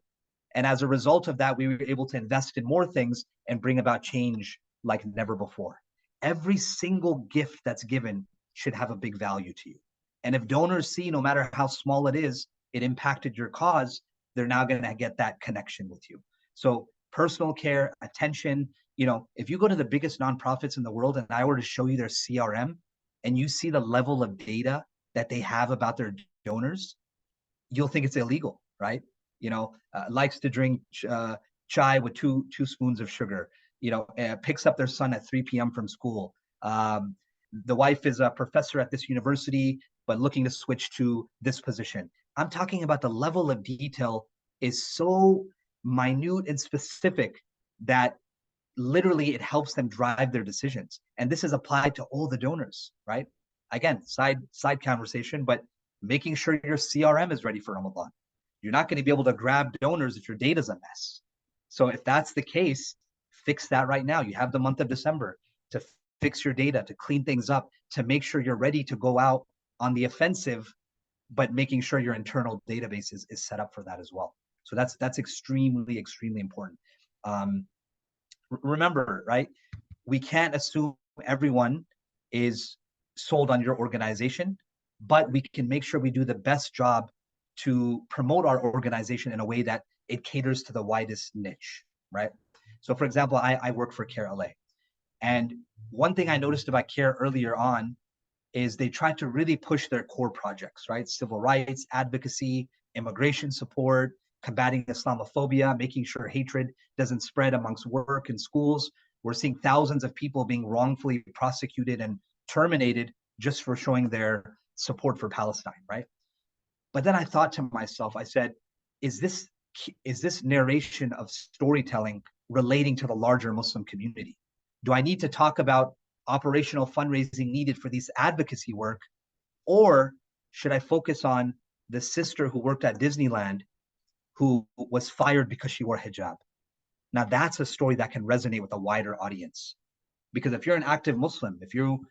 And as a result of that, we were able to invest in more things and bring about change like never before. Every single gift that's given should have a big value to you. And if donors see, no matter how small it is, it impacted your cause, they're now going to get that connection with you. So personal care, attention, if you go to the biggest nonprofits in the world and I were to show you their CRM and you see the level of data that they have about their donors, you'll think it's illegal, right? Likes to drink chai with two spoons of sugar, picks up their son at 3 p.m. from school. The wife is a professor at this university, but looking to switch to this position. I'm talking about the level of detail is so minute and specific that literally it helps them drive their decisions. And this is applied to all the donors, right? Again, side conversation, but making sure your CRM is ready for Ramadan. You're not going to be able to grab donors if your data's a mess. So if that's the case, fix that right now. You have the month of December to fix your data, to clean things up, to make sure you're ready to go out on the offensive, but making sure your internal database is set up for that as well. So that's extremely, extremely important. Remember, right? We can't assume everyone is sold on your organization, but we can make sure we do the best job to promote our organization in a way that it caters to the widest niche, right? So for example, I work for CARE LA. And one thing I noticed about CARE earlier on is they tried to really push their core projects, right? Civil rights, advocacy, immigration support, combating Islamophobia, making sure hatred doesn't spread amongst work and schools. We're seeing thousands of people being wrongfully prosecuted and terminated just for showing their support for Palestine, right? But then I thought to myself, I said, is this narration of storytelling relating to the larger Muslim community? Do I need to talk about operational fundraising needed for this advocacy work? Or should I focus on the sister who worked at Disneyland who was fired because she wore hijab? Now that's a story that can resonate with a wider audience. Because if you're an active Muslim, if you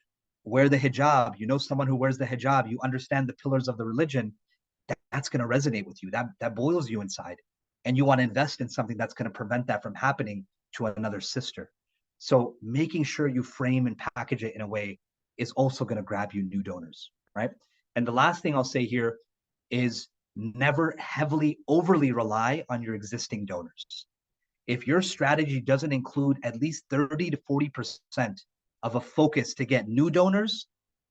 wear the hijab, you know someone who wears the hijab, you understand the pillars of the religion, that's going to resonate with you. That boils you inside. And you want to invest in something that's going to prevent that from happening to another sister. So making sure you frame and package it in a way is also going to grab you new donors, right? And the last thing I'll say here is never overly rely on your existing donors. If your strategy doesn't include at least 30 to 40% of a focus to get new donors,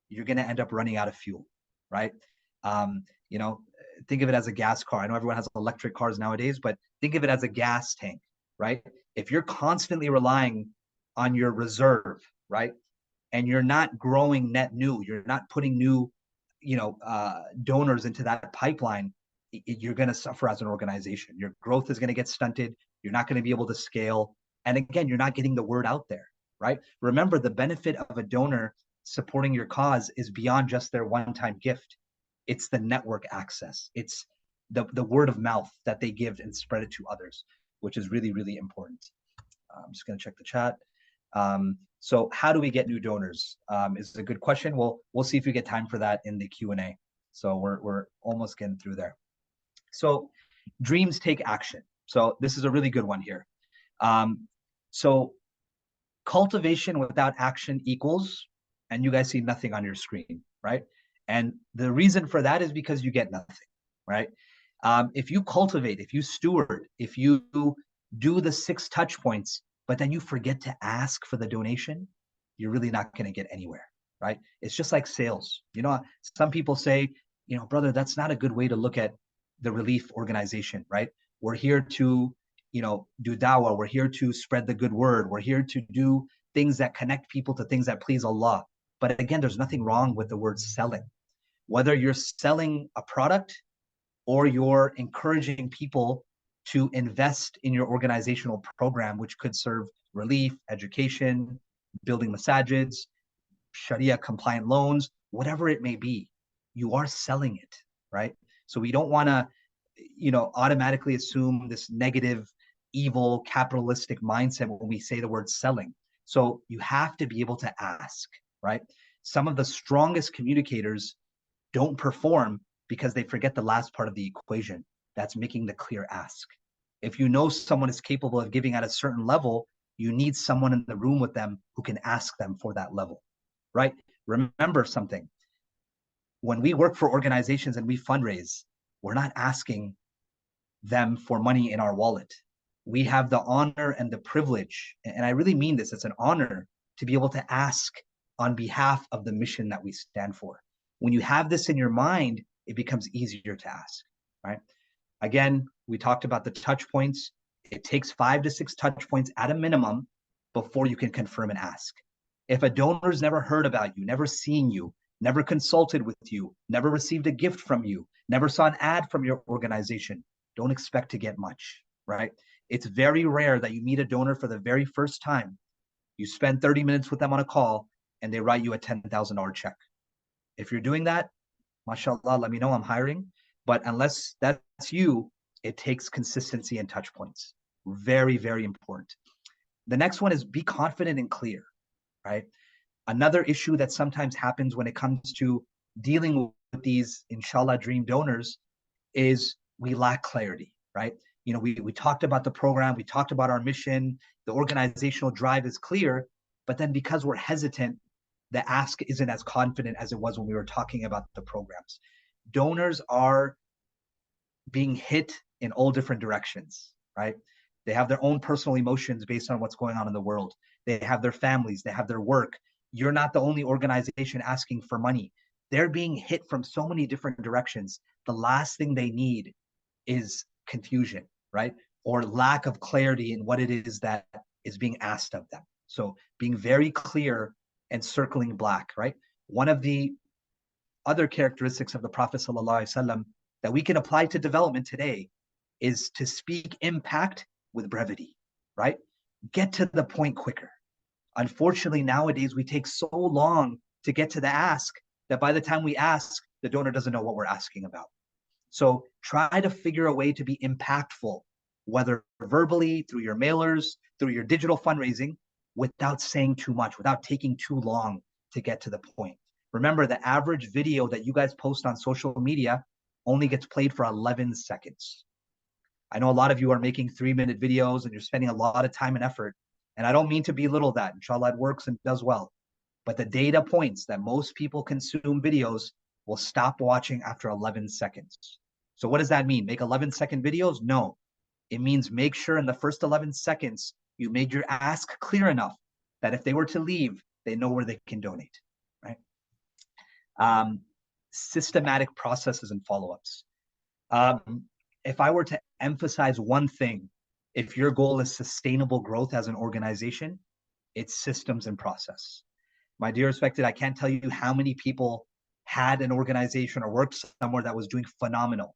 you're going to end up running out of fuel, right? Think of it as a gas car. I know everyone has electric cars nowadays, but think of it as a gas tank, right? If you're constantly relying on your reserve, right, and you're not growing net new, you're not putting new, donors into that pipeline, you're going to suffer as an organization. Your growth is going to get stunted. You're not going to be able to scale. And again, you're not getting the word out there, right? Remember, the benefit of a donor supporting your cause is beyond just their one-time gift. It's the network access. It's the word of mouth that they give and spread it to others, which is really, really important. I'm just going to check the chat. So how do we get new donors is a good question. We'll see if we get time for that in the Q&A. So we're almost getting through there. So dreams take action. So this is a really good one here. So cultivation without action equals, and you guys see nothing on your screen, right? And the reason for that is because you get nothing, right? If you cultivate, if you steward, if you do the 6 touch points, but then you forget to ask for the donation, you're really not going to get anywhere, right? It's just like sales. Some people say, brother, that's not a good way to look at the relief organization, right? We're here to, do dawah. We're here to spread the good word. We're here to do things that connect people to things that please Allah. But again, there's nothing wrong with the word selling. Whether you're selling a product or you're encouraging people to invest in your organizational program, which could serve relief, education, building masajids, Sharia compliant loans, whatever it may be, you are selling it, right? So we don't want to, automatically assume this negative, evil, capitalistic mindset when we say the word selling. So you have to be able to ask, right? Some of the strongest communicators don't perform because they forget the last part of the equation. That's making the clear ask. If you know someone is capable of giving at a certain level, you need someone in the room with them who can ask them for that level, right? Remember something. When we work for organizations and we fundraise, we're not asking them for money in our wallet. We have the honor and the privilege, and I really mean this, it's an honor to be able to ask on behalf of the mission that we stand for. When you have this in your mind, it becomes easier to ask, right? Again, we talked about the touch points. It takes 5 to 6 touch points at a minimum before you can confirm and ask. If a donor's never heard about you, never seen you, never consulted with you, never received a gift from you, never saw an ad from your organization, don't expect to get much, right? It's very rare that you meet a donor for the very first time. You spend 30 minutes with them on a call and they write you a $10,000 check. If you're doing that, mashallah, let me know, I'm hiring. But unless that's you, it takes consistency and touch points. Very, very important. The next one is be confident and clear, right? Another issue that sometimes happens when it comes to dealing with these, inshallah, dream donors is we lack clarity, right? We talked about the program, we talked about our mission, the organizational drive is clear, but then because we're hesitant, the ask isn't as confident as it was when we were talking about the programs. Donors are being hit in all different directions, right? They have their own personal emotions based on what's going on in the world. They have their families, they have their work. You're not the only organization asking for money. They're being hit from so many different directions. The last thing they need is confusion, right? Or lack of clarity in what it is that is being asked of them. So being very clear and circling black, right? One of the other characteristics of the Prophet ﷺ that we can apply to development today is to speak impact with brevity, right? Get to the point quicker. Unfortunately, nowadays we take so long to get to the ask that by the time we ask, the donor doesn't know what we're asking about. So try to figure a way to be impactful, whether verbally, through your mailers, through your digital fundraising, without saying too much, without taking too long to get to the point. Remember, the average video that you guys post on social media only gets played for 11 seconds. I know a lot of you are making 3-minute videos and you're spending a lot of time and effort. And I don't mean to belittle that. Inshallah, it works and does well. But the data points that most people consume videos will stop watching after 11 seconds. So what does that mean? Make 11-second videos? No. It means make sure in the first 11 seconds, you made your ask clear enough that if they were to leave, they know where they can donate, right? Systematic processes and follow-ups. If I were to emphasize one thing, if your goal is sustainable growth as an organization, it's systems and process. My dear respected, I can't tell you how many people had an organization or worked somewhere that was doing phenomenal.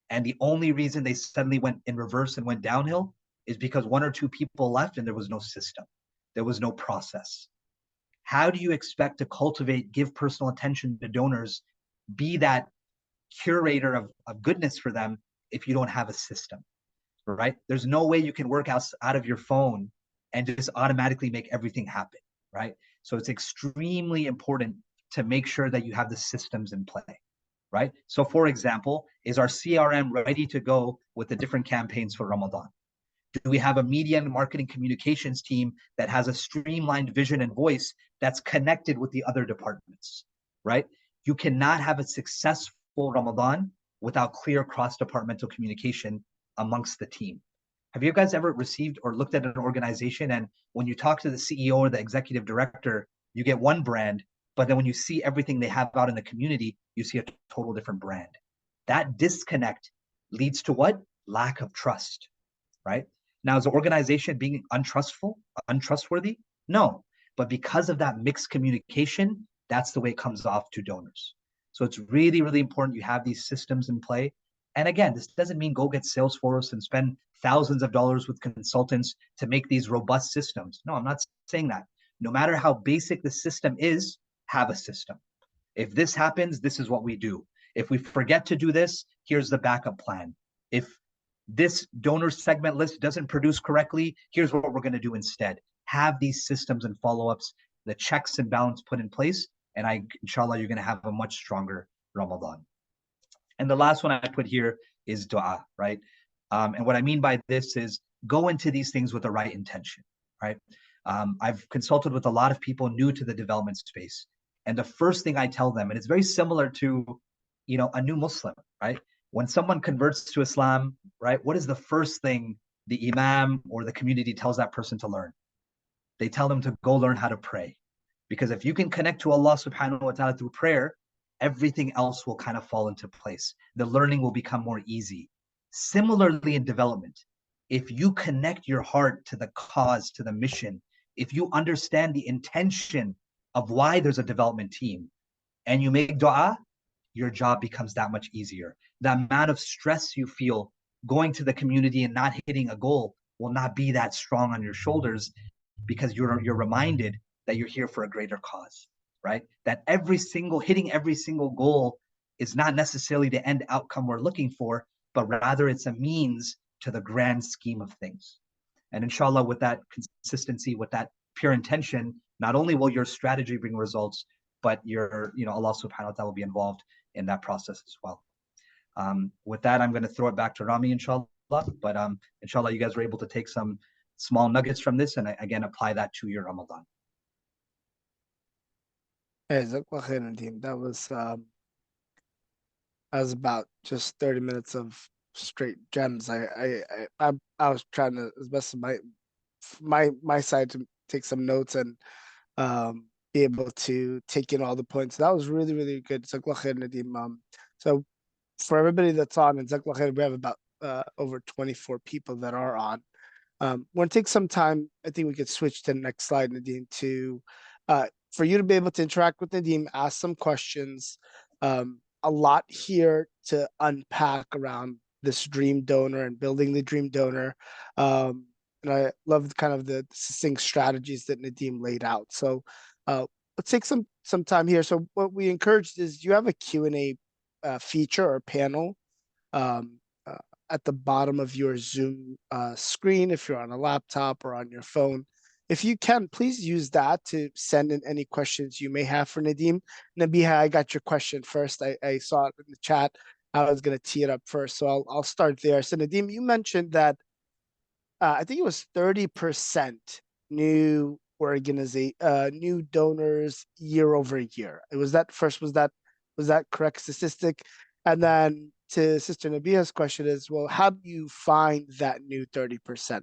And the only reason they suddenly went in reverse and went downhill is because 1 or 2 people left and there was no system. There was no process. How do you expect to cultivate, give personal attention to donors, be that curator of goodness for them if you don't have a system, right? There's no way you can work out of your phone and just automatically make everything happen, right? So it's extremely important to make sure that you have the systems in play, right? So for example, is our CRM ready to go with the different campaigns for Ramadan? Do we have a media and marketing communications team that has a streamlined vision and voice that's connected with the other departments, right? You cannot have a successful Ramadan without clear cross-departmental communication amongst the team. Have you guys ever received or looked at an organization and when you talk to the CEO or the executive director, you get one brand, but then when you see everything they have out in the community, you see a total different brand. That disconnect leads to what? Lack of trust, right? Now, is the organization being untrustworthy? No, but because of that mixed communication, that's the way it comes off to donors. So it's really, really important you have these systems in play. And again, this doesn't mean go get Salesforce and spend thousands of dollars with consultants to make these robust systems. No, I'm not saying that. No matter how basic the system is, have a system. If this happens, this is what we do. If we forget to do this, here's the backup plan. If this donor segment list doesn't produce correctly, here's what we're going to do instead. Have these systems and follow-ups, the checks and balance put in place, and inshallah, you're going to have a much stronger Ramadan. And the last one I put here is dua, right? And what I mean by this is go into these things with the right intention, right? I've consulted with a lot of people new to the development space. And the first thing I tell them, and it's very similar to, a new Muslim, right? When someone converts to Islam, right, what is the first thing the imam or the community tells that person to learn? They tell them to go learn how to pray. Because if you can connect to Allah subhanahu wa ta'ala through prayer, everything else will kind of fall into place. The learning will become more easy. Similarly, in development, if you connect your heart to the cause, to the mission, if you understand the intention of why there's a development team, and you make dua, your job becomes that much easier. The amount of stress you feel going to the community and not hitting a goal will not be that strong on your shoulders, because you're reminded that you're here for a greater cause, right? That hitting every single goal is not necessarily the end outcome we're looking for, but rather it's a means to the grand scheme of things. And inshallah, with that consistency, with that pure intention, not only will your strategy bring results, but Allah subhanahu wa ta'ala will be involved in that process as well. With that, I'm going to throw it back to Rami, inshallah. But inshallah, you guys were able to take some small nuggets from this and again, apply that to your Ramadan. That was about just 30 minutes of straight gems. I was trying to, as best as my side, to take some notes and be able to take in all the points. That was really, really good. Nadeem. So for everybody that's on, and we have about over 24 people that are on. We're going to take some time. I think we could switch to the next slide, Nadeem, to for you to be able to interact with Nadeem, ask some questions. A lot here to unpack around this dream donor and building the dream donor. And I love kind of the succinct strategies that Nadeem laid out. So let's take some time here. So what we encouraged is you have a Q&A feature or panel at the bottom of your Zoom screen, if you're on a laptop or on your phone. If you can, please use that to send in any questions you may have for Nadeem. Nabiha, I got your question first. I saw it in the chat. I was going to tee it up first, so I'll start there. So Nadeem, you mentioned that I think it was 30% new new donors year over year. Was that correct statistic? And then to Sister Nabiha's question is, well, how do you find that new 30%?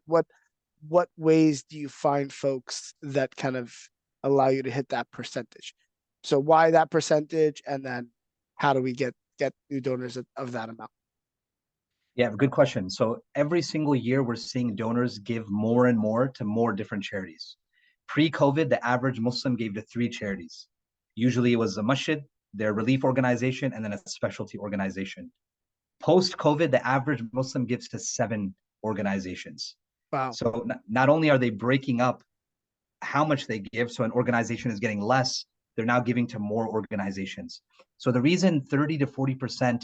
What ways do you find folks that kind of allow you to hit that percentage? So why that percentage, and then how do we get new donors of that amount? Yeah, good question. So every single year we're seeing donors give more and more to more different charities. Pre-COVID, the average Muslim gave to 3 charities. Usually it was a masjid, their relief organization, and then a specialty organization. Post-COVID, the average Muslim gives to 7 organizations. Wow. So not only are they breaking up how much they give, so an organization is getting less, they're now giving to more organizations. So the reason 30 to 40%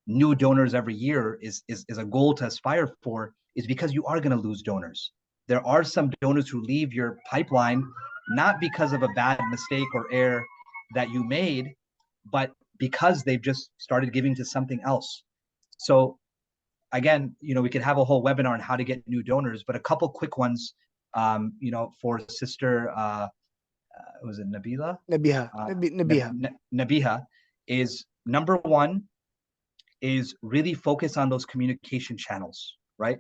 new donors every year is a goal to aspire for is because you are going to lose donors. There are some donors who leave your pipeline not because of a bad mistake or error that you made, but because they've just started giving to something else. So again, we could have a whole webinar on how to get new donors, but a couple quick ones, for Sister, was it Nabila? Nabiha. Nabiha is number one, is really focus on those communication channels, right?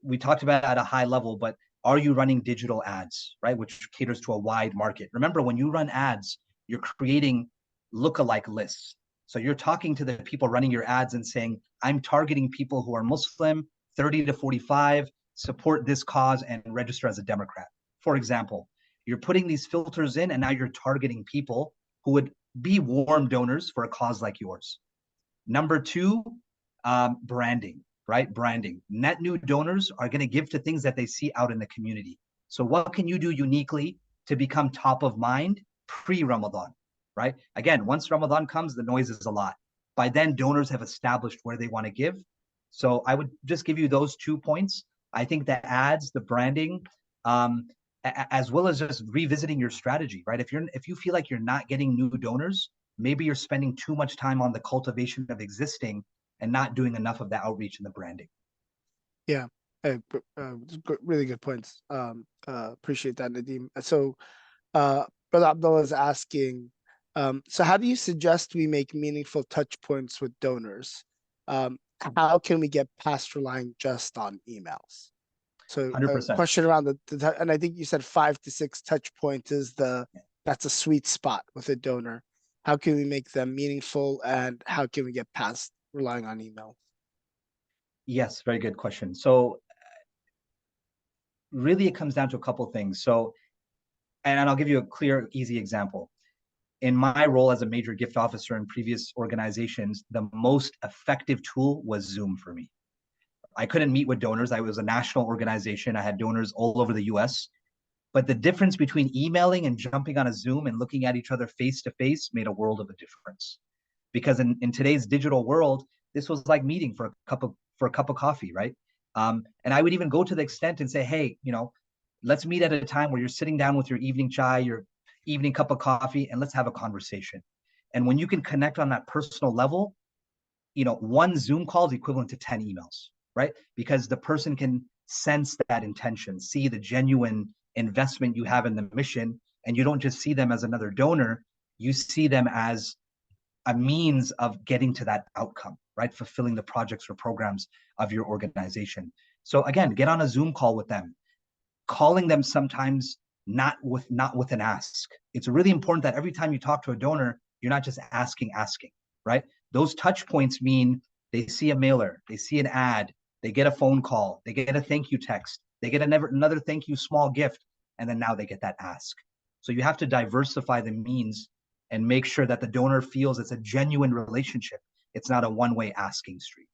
We talked about at a high level, but are you running digital ads, right? Which caters to a wide market. Remember, when you run ads, you're creating lookalike lists. So you're talking to the people running your ads and saying, I'm targeting people who are Muslim, 30 to 45, support this cause and register as a Democrat. For example, you're putting these filters in and now you're targeting people who would be warm donors for a cause like yours. Number 2 branding, right? Branding. Net new donors are going to give to things that they see out in the community. So what can you do uniquely to become top of mind pre-Ramadan, right? Again, once Ramadan comes, the noise is a lot. By then, donors have established where they want to give. So I would just give you those 2 points. I think the ads, the branding, as well as just revisiting your strategy, right? If you feel like you're not getting new donors, maybe you're spending too much time on the cultivation of existing and not doing enough of the outreach and the branding. Yeah, really good points. Appreciate that, Nadeem. So, Brother Abdullah is asking, so how do you suggest we make meaningful touch points with donors? How can we get past relying just on emails? So, 100%. question around and I think you said 5 to 6 touch points is that's a sweet spot with a donor. How can we make them meaningful, and how can we get past relying on email? Yes, very good question. So really it comes down to a couple of things. So, and I'll give you a clear, easy example. In my role as a major gift officer in previous organizations, the most effective tool was Zoom for me. I couldn't meet with donors. I was a national organization. I had donors all over the US. But the difference between emailing and jumping on a Zoom and looking at each other face to face made a world of a difference. Because in today's digital world, this was like meeting for a cup of coffee, right? And I would even go to the extent and say, hey, let's meet at a time where you're sitting down with your evening chai, your evening cup of coffee, and let's have a conversation. And when you can connect on that personal level, one Zoom call is equivalent to 10 emails, right? Because the person can sense that intention, see the genuine investment you have in the mission, and you don't just see them as another donor, you see them as a means of getting to that outcome, right? Fulfilling the projects or programs of your organization. So again, get on a Zoom call with them, calling them sometimes not with an ask. It's really important that every time you talk to a donor, you're not just asking, right? Those touch points mean they see a mailer, they see an ad, they get a phone call, they get a thank you text, they get another thank you small gift, and then now they get that ask. So you have to diversify the means and make sure that the donor feels it's a genuine relationship. It's not a one-way asking street.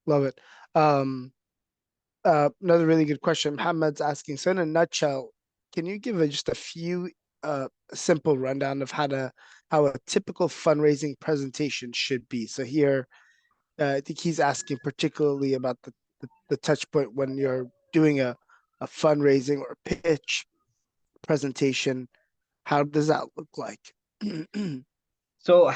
Love it. Another really good question. Muhammad's asking, so in a nutshell, can you give just a few simple rundown of how a typical fundraising presentation should be? So here, I think he's asking particularly about the touch point when you're doing a fundraising or pitch presentation. How does that look like? So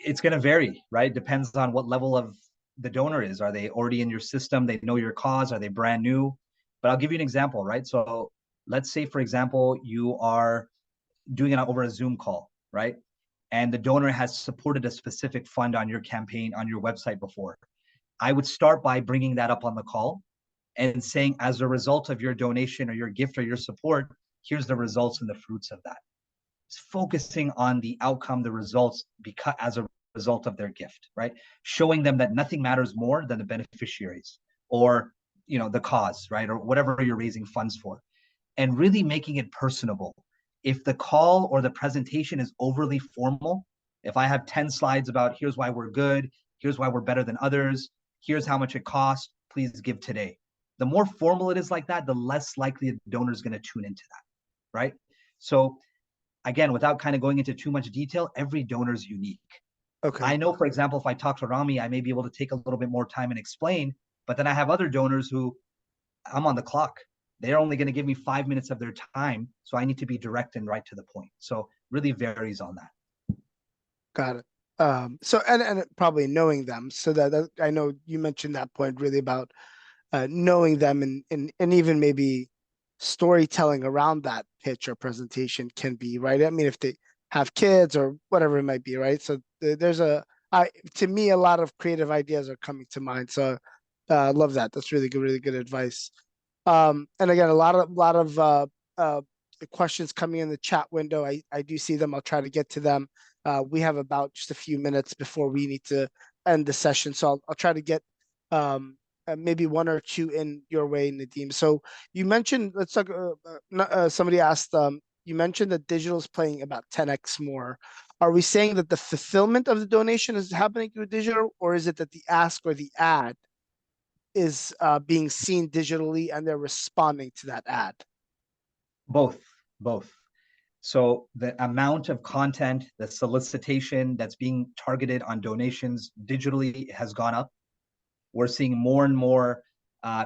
it's going to vary, right? Depends on what level of the donor is. Are they already in your system? They know your cause? Are they brand new? But I'll give you an example, right? So let's say, for example, you are doing it over a Zoom call, right? And the donor has supported a specific fund on your campaign, on your website before. I would start by bringing that up on the call and saying, as a result of your donation or your gift or your support, here's the results and the fruits of that. It's focusing on the outcome, the results, because as a result of their gift, right? Showing them that nothing matters more than the beneficiaries or the cause, right? Or whatever you're raising funds for. And really making it personable. If the call or the presentation is overly formal, if I have 10 slides about here's why we're good, here's why we're better than others, here's how much it costs, please give today. The more formal it is like that, the less likely a donor is going to tune into that, right? So again, without kind of going into too much detail, every donor is unique. Okay. I know, for example, if I talk to Rami, I may be able to take a little bit more time and explain, but then I have other donors who I'm on the clock. They're only going to give me 5 minutes of their time. So I need to be direct and right to the point. So really varies on that. Got it. So and probably knowing them, so that I know you mentioned that point really about knowing them and even maybe storytelling around that pitch or presentation can be, right? I mean, if they have kids or whatever it might be, right? So there's to me, a lot of creative ideas are coming to mind. So I love that. That's really good advice. And again, a lot of questions coming in the chat window. I do see them. I'll try to get to them. We have about just a few minutes before we need to end the session. So I'll try to get maybe one or two in your way, Nadeem. So you mentioned, let's talk, somebody asked, you mentioned that digital is playing about 10x more. are we saying that the fulfillment of the donation is happening through digital, or is it that the ask or the ad is being seen digitally and they're responding to that ad? Both, both. So the amount of content, the solicitation that's being targeted on donations digitally has gone up. We're seeing more and more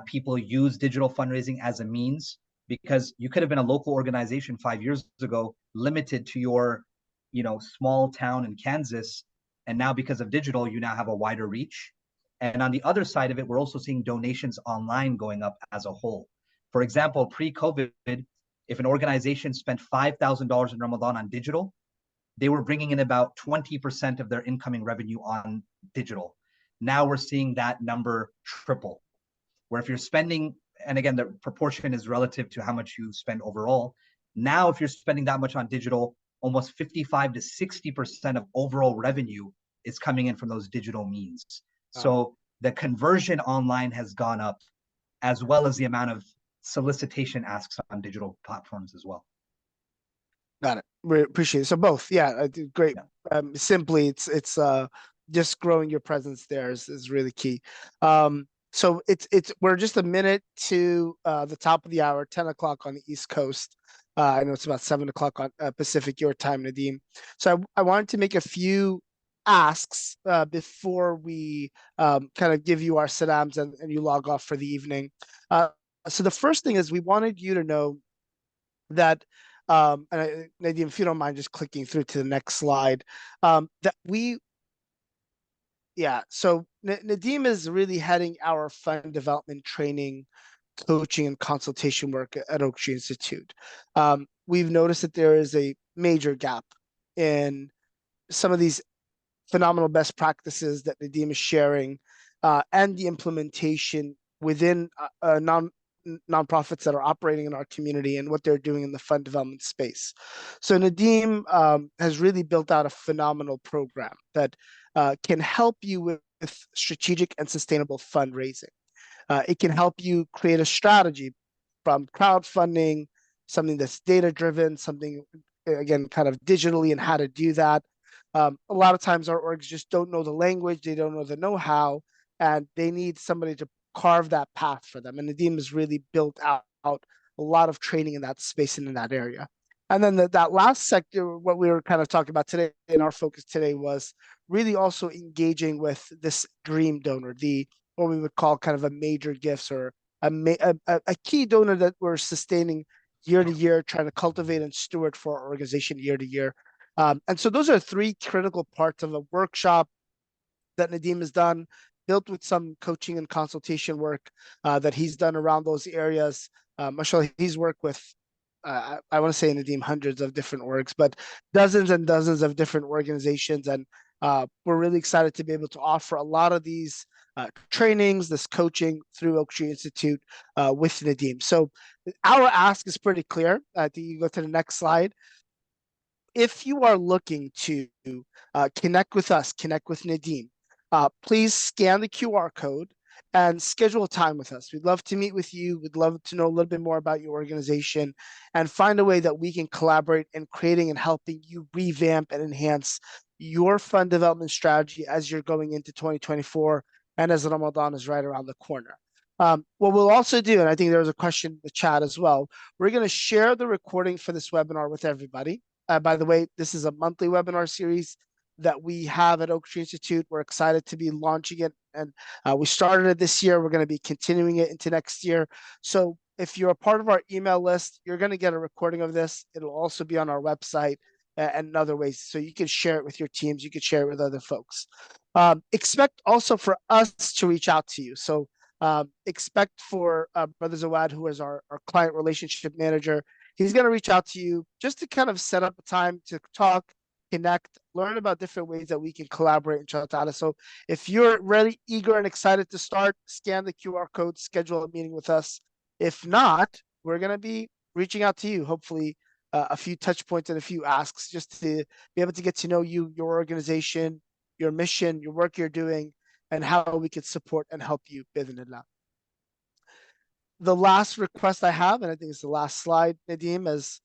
people use digital fundraising as a means, because you could have been a local organization 5 years ago, limited to your, small town in Kansas. And now because of digital, you now have a wider reach. And on the other side of it, we're also seeing donations online going up as a whole. For example, pre-COVID, if an organization spent $5,000 in Ramadan on digital, they were bringing in about 20% of their incoming revenue on digital. Now we're seeing that number triple, where if you're spending, and again, the proportion is relative to how much you spend overall. Now, if you're spending that much on digital, almost 55 to 60% of overall revenue is coming in from those digital means. So the conversion online has gone up, as well as the amount of solicitation asks on digital platforms as well. Got it. We appreciate it. So both, yeah, great. Yeah. Simply, it's just growing your presence there is really key. So it's we're just a minute to the top of the hour, 10 o'clock on the East Coast. I know it's about 7 o'clock on Pacific your time, Nadeem. So I wanted to make a few asks before we kind of give you our salams and you log off for the evening. So the first thing is we wanted you to know that and Nadeem, if you don't mind just clicking through to the next slide, that so Nadeem is really heading our fund development training, coaching, and consultation work at Oak Tree Institute. We've noticed that there is a major gap in some of these phenomenal best practices that Nadeem is sharing, and the implementation within nonprofits that are operating in our community and what they're doing in the fund development space. So Nadeem has really built out a phenomenal program that can help you with strategic and sustainable fundraising. It can help you create a strategy from crowdfunding, something that's data driven, something again kind of digitally, and how to do that. A lot of times our orgs just don't know the language, they don't know the know-how, and they need somebody to carve that path for them. And Nadeem has really built out a lot of training in that space and in that area. And then that last sector, what we were kind of talking about today, and our focus today was really also engaging with this dream donor, the what we would call kind of a major gifts, or a key donor that we're sustaining year to year, trying to cultivate and steward for our organization year to year. And so those are three critical parts of a workshop that Nadeem has done, built with some coaching and consultation work that he's done around those areas. Mashallah, he's worked with, I want to say, Nadeem, hundreds of different orgs, but dozens and dozens of different organizations. And we're really excited to be able to offer a lot of these trainings, this coaching through Oak Tree Institute with Nadeem. So our ask is pretty clear. I think you go to the next slide. If you are looking to connect with us, connect with Nadeem, please scan the QR code and schedule a time with us. We'd love to meet with you. We'd love to know a little bit more about your organization and find a way that we can collaborate in creating and helping you revamp and enhance your fund development strategy as you're going into 2024 and as Ramadan is right around the corner. What we'll also do, and I think there was a question in the chat as well, we're going to share the recording for this webinar with everybody. By the way, this is a monthly webinar series that we have at Oak Tree Institute. We're excited to be launching it, and we started it this year. We're going to be continuing it into next year. So if you're a part of our email list, you're going to get a recording of this. It'll also be on our website and in other ways. So you can share it with your teams. You can share it with other folks. Expect also for us to reach out to you. So expect for Brother Zawad, who is our client relationship manager. He's going to reach out to you just to kind of set up a time to talk, connect, learn about different ways that we can collaborate, inshallah. So if you're really eager and excited to start, scan the QR code, schedule a meeting with us. If not, we're going to be reaching out to you, hopefully a few touch points and a few asks, just to be able to get to know you, your organization, your mission, your work you're doing, and how we can support and help you, bidhnillah. The last request I have, and I think it's the last slide, Nadeem, is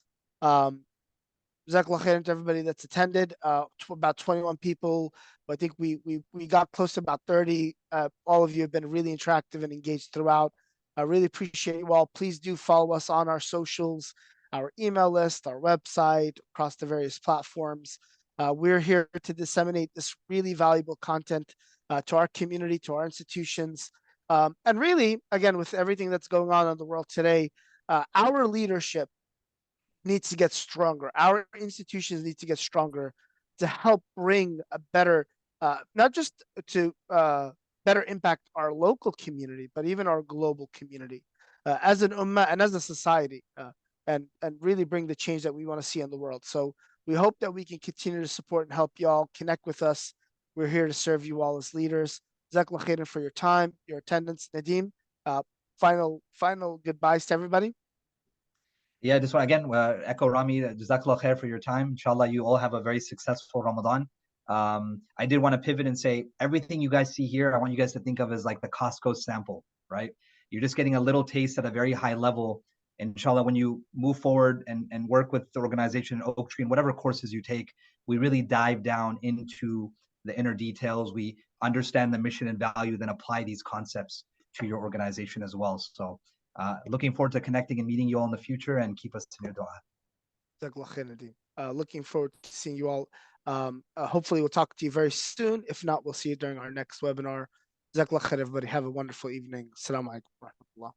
Jazakallah khairan to everybody that's attended. About 21 people. I think we got close to about 30. All of you have been really interactive and engaged throughout. I really appreciate you all. Please do follow us on our socials, our email list, our website, across the various platforms. We're here to disseminate this really valuable content to our community, to our institutions. And really, again, with everything that's going on in the world today, our leadership needs to get stronger. Our institutions need to get stronger to help bring a better, not just to better impact our local community, but even our global community as an ummah and as a society, and really bring the change that we want to see in the world. So we hope that we can continue to support and help y'all connect with us. We're here to serve you all as leaders. Jazakallah khairan for your time, your attendance. Nadeem, final goodbyes to everybody. Yeah, just want again echo Rami, Jazakallah khair for your time. Inshallah, you all have a very successful Ramadan. I did want to pivot and say everything you guys see here, I want you guys to think of as like the Costco sample, right? You're just getting a little taste at a very high level. Inshallah, when you move forward and work with the organization Oak Tree and whatever courses you take, we really dive down into the inner details. We understand the mission and value, then apply these concepts to your organization as well. So looking forward to connecting and meeting you all in the future, and keep us in your dua. Looking forward to seeing you all. Hopefully, we'll talk to you very soon. If not, we'll see you during our next webinar. Jazakallah khair, everybody. Have a wonderful evening. Assalamu alaikum wa rahmatullah.